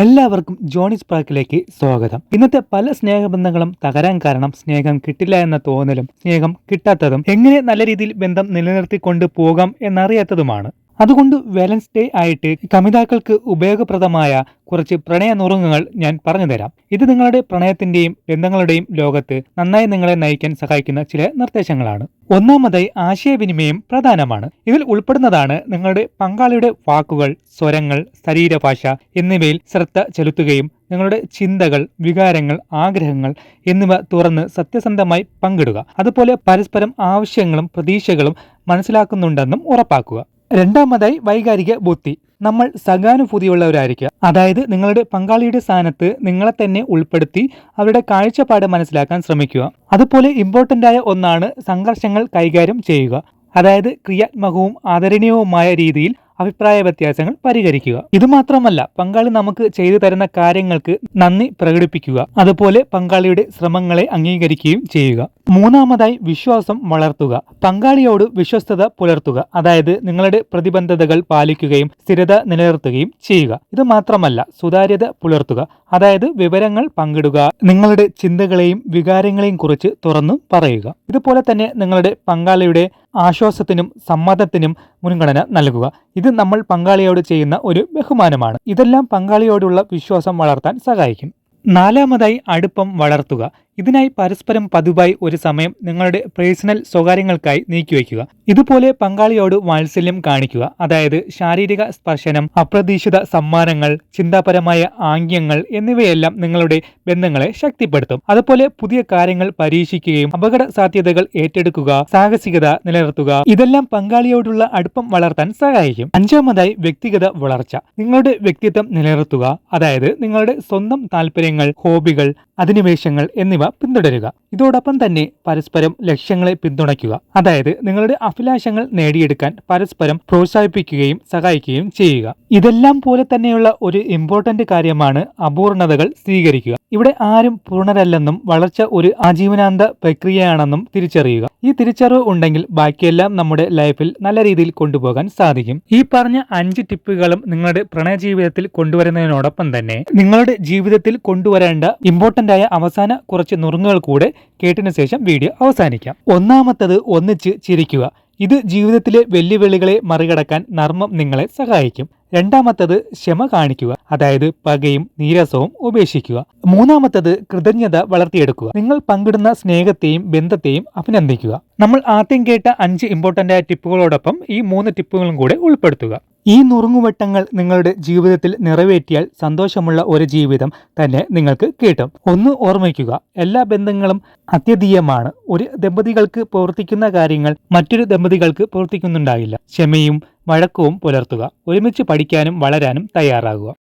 എല്ലാവർക്കും ജോണി സ്പാർക്കിലേക്ക് സ്വാഗതം. ഇന്നത്തെ പല സ്നേഹബന്ധങ്ങളും തകരാൻ കാരണം സ്നേഹം കിട്ടില്ല എന്ന തോന്നലും സ്നേഹം കിട്ടാത്തതും എങ്ങനെ നല്ല രീതിയിൽ ബന്ധം നിലനിർത്തിക്കൊണ്ട് പോകാം എന്നറിയാത്തതുമാണ്. അതുകൊണ്ട് വാലൻസ് ഡേ ആയിട്ട് കമിതാക്കൾക്ക് ഉപയോഗപ്രദമായ കുറച്ച് പ്രണയ നുറുങ്ങുകൾ ഞാൻ പറഞ്ഞുതരാം. ഇത് നിങ്ങളുടെ പ്രണയത്തിന്റെയും ബന്ധങ്ങളുടെയും ലോകത്ത് നന്നായി നിങ്ങളെ നയിക്കാൻ സഹായിക്കുന്ന ചില നിർദ്ദേശങ്ങളാണ്. ഒന്നാമതായി, ആശയവിനിമയം പ്രധാനമാണ്. ഇതിൽ ഉൾപ്പെടുന്നതാണ് നിങ്ങളുടെ പങ്കാളിയുടെ വാക്കുകൾ, സ്വരങ്ങൾ, ശരീരഭാഷ എന്നിവയിൽ ശ്രദ്ധ ചെലുത്തുകയും നിങ്ങളുടെ ചിന്തകൾ, വികാരങ്ങൾ, ആഗ്രഹങ്ങൾ എന്നിവ തുറന്ന് സത്യസന്ധമായി പങ്കിടുക. അതുപോലെ പരസ്പരം ആവശ്യങ്ങളും പ്രതീക്ഷകളും മനസ്സിലാക്കുന്നുണ്ടെന്നും ഉറപ്പാക്കുക. രണ്ടാമതായി, വൈകാരിക ബുദ്ധി. നമ്മൾ സഹാനുഭൂതിയുള്ളവരായിരിക്കുക. അതായത് നിങ്ങളുടെ പങ്കാളിയുടെ സ്ഥാനത്ത് നിങ്ങളെ തന്നെ ഉൾപ്പെടുത്തി അവരുടെ കാഴ്ചപ്പാട് മനസ്സിലാക്കാൻ ശ്രമിക്കുക. അതുപോലെ ഇമ്പോർട്ടൻ്റ് ആയ ഒന്നാണ് സംഘർഷങ്ങൾ കൈകാര്യം ചെയ്യുക. അതായത് ക്രിയാത്മകവും ആദരണീയവുമായ രീതിയിൽ അഭിപ്രായ വ്യത്യാസങ്ങൾ പരിഹരിക്കുക. ഇതുമാത്രമല്ല, പങ്കാളി നമുക്ക് ചെയ്തു തരുന്ന കാര്യങ്ങൾക്ക് നന്ദി പ്രകടിപ്പിക്കുക. അതുപോലെ പങ്കാളിയുടെ ശ്രമങ്ങളെ അംഗീകരിക്കുകയും ചെയ്യുക. മൂന്നാമതായി, വിശ്വാസം വളർത്തുക. പങ്കാളിയോട് വിശ്വസ്തത പുലർത്തുക. അതായത് നിങ്ങളുടെ പ്രതിബദ്ധതകൾ പാലിക്കുകയും സ്ഥിരത നിലനിർത്തുകയും ചെയ്യുക. ഇത് മാത്രമല്ല, സുതാര്യത പുലർത്തുക. അതായത് വിവരങ്ങൾ പങ്കിടുക. നിങ്ങളുടെ ചിന്തകളെയും വികാരങ്ങളെയും കുറിച്ച് തുറന്നു പറയുക. ഇതുപോലെ തന്നെ നിങ്ങളുടെ പങ്കാളിയുടെ ആശ്വാസത്തിനും സമ്മതത്തിനും മുൻഗണന നൽകുക. ഇത് നമ്മൾ പങ്കാളിയോട് ചെയ്യുന്ന ഒരു ബഹുമാനമാണ്. ഇതെല്ലാം പങ്കാളിയോടുള്ള വിശ്വാസം വളർത്താൻ സഹായിക്കും. നാലാമതായി, അടുപ്പം വളർത്തുക. ഇതിനായി പരസ്പരം പതിവായി ഒരു സമയം നിങ്ങളുടെ പേഴ്സണൽ സ്വകാര്യങ്ങൾക്കായി നീക്കിവെക്കുക. ഇതുപോലെ പങ്കാളിയോട് വാത്സല്യം കാണിക്കുക. അതായത് ശാരീരിക സ്പർശനം, അപ്രതീക്ഷിത സമ്മാനങ്ങൾ, ചിന്താപരമായ ആംഗ്യങ്ങൾ എന്നിവയെല്ലാം നിങ്ങളുടെ ബന്ധങ്ങളെ ശക്തിപ്പെടുത്തും. അതുപോലെ പുതിയ കാര്യങ്ങൾ പരീക്ഷിക്കുകയും അപകട സാധ്യതകൾ ഏറ്റെടുക്കുക, സാഹസികത നിലനിർത്തുക. ഇതെല്ലാം പങ്കാളിയോടുള്ള അടുപ്പം വളർത്താൻ സഹായിക്കും. അഞ്ചാമതായി, വ്യക്തിഗത വളർച്ച. നിങ്ങളുടെ വ്യക്തിത്വം നിലനിർത്തുക. അതായത് നിങ്ങളുടെ സ്വന്തം താല്പര്യങ്ങൾ, ഹോബികൾ, അധിനിവേശങ്ങൾ എന്നിവ പിന്തുടരുക. ഇതോടൊപ്പം തന്നെ പരസ്പരം ലക്ഷ്യങ്ങളെ പിന്തുണയ്ക്കുക. അതായത് നിങ്ങളുടെ അഭിലാഷങ്ങൾ നേടിയെടുക്കാൻ പരസ്പരം പ്രോത്സാഹിപ്പിക്കുകയും സഹായിക്കുകയും ചെയ്യുക. ഇതെല്ലാം പോലെ തന്നെയുള്ള ഒരു ഇമ്പോർട്ടന്റ് കാര്യമാണ് അപൂർണതകൾ സ്വീകരിക്കുക. ഇവിടെ ആരും പൂർണ്ണരല്ലെന്നും വളർച്ച ഒരു ആജീവനാന്ത പ്രക്രിയയാണെന്നും തിരിച്ചറിയുക. ഈ തിരിച്ചറിവ് ഉണ്ടെങ്കിൽ ബാക്കിയെല്ലാം നമ്മുടെ ലൈഫിൽ നല്ല രീതിയിൽ കൊണ്ടുപോകാൻ സാധിക്കും. ഈ പറഞ്ഞ 5 ടിപ്പുകളും നിങ്ങളുടെ പ്രണയ ജീവിതത്തിൽ കൊണ്ടുവരുന്നതിനോടൊപ്പം തന്നെ നിങ്ങളുടെ ജീവിതത്തിൽ കൊണ്ടുവരേണ്ട ഇമ്പോർട്ടന്റ് ആയ അവസാന കുറച്ച് നുറുങ്ങുകൾ കൂടെ കേട്ടതിനു ശേഷം വീഡിയോ അവസാനിക്കാം. ഒന്നാമത്തത്, ഒന്നിച്ച് ചിരിക്കുക. ഇത് ജീവിതത്തിലെ വെല്ലുവിളികളെ മറികടക്കാൻ നർമ്മം നിങ്ങളെ സഹായിക്കും. രണ്ടാമത്തത്, ക്ഷമ കാണിക്കുക. അതായത് പകയും നീരസവും ഉപേക്ഷിക്കുക. മൂന്നാമത്തത്, കൃതജ്ഞത വളർത്തിയെടുക്കുക. നിങ്ങൾ പങ്കിടുന്ന സ്നേഹത്തെയും ബന്ധത്തെയും അഭിനന്ദിക്കുക. നമ്മൾ ആദ്യം കേട്ട 5 ഇമ്പോർട്ടന്റ് ആയ ടിപ്പുകളോടൊപ്പം ഈ 3 ടിപ്പുകളും കൂടെ ഉൾപ്പെടുത്തുക. ഈ നുറുങ്ങുവട്ടങ്ങൾ നിങ്ങളുടെ ജീവിതത്തിൽ നിറവേറ്റിയാൽ സന്തോഷമുള്ള ഒരു ജീവിതം തന്നെ നിങ്ങൾക്ക് കിട്ടും. ഒന്ന് ഓർമ്മിക്കുക, എല്ലാ ബന്ധങ്ങളും അത്യധികമാണ്. ഒരു ദമ്പതികൾക്ക് പ്രവർത്തിക്കുന്ന കാര്യങ്ങൾ മറ്റൊരു ദമ്പതികൾക്ക് പ്രവർത്തിക്കുന്നുണ്ടാകില്ല. ക്ഷമയും വഴക്കവും പുലർത്തുക. ഒരുമിച്ച് പഠിക്കാനും വളരാനും തയ്യാറാകുക.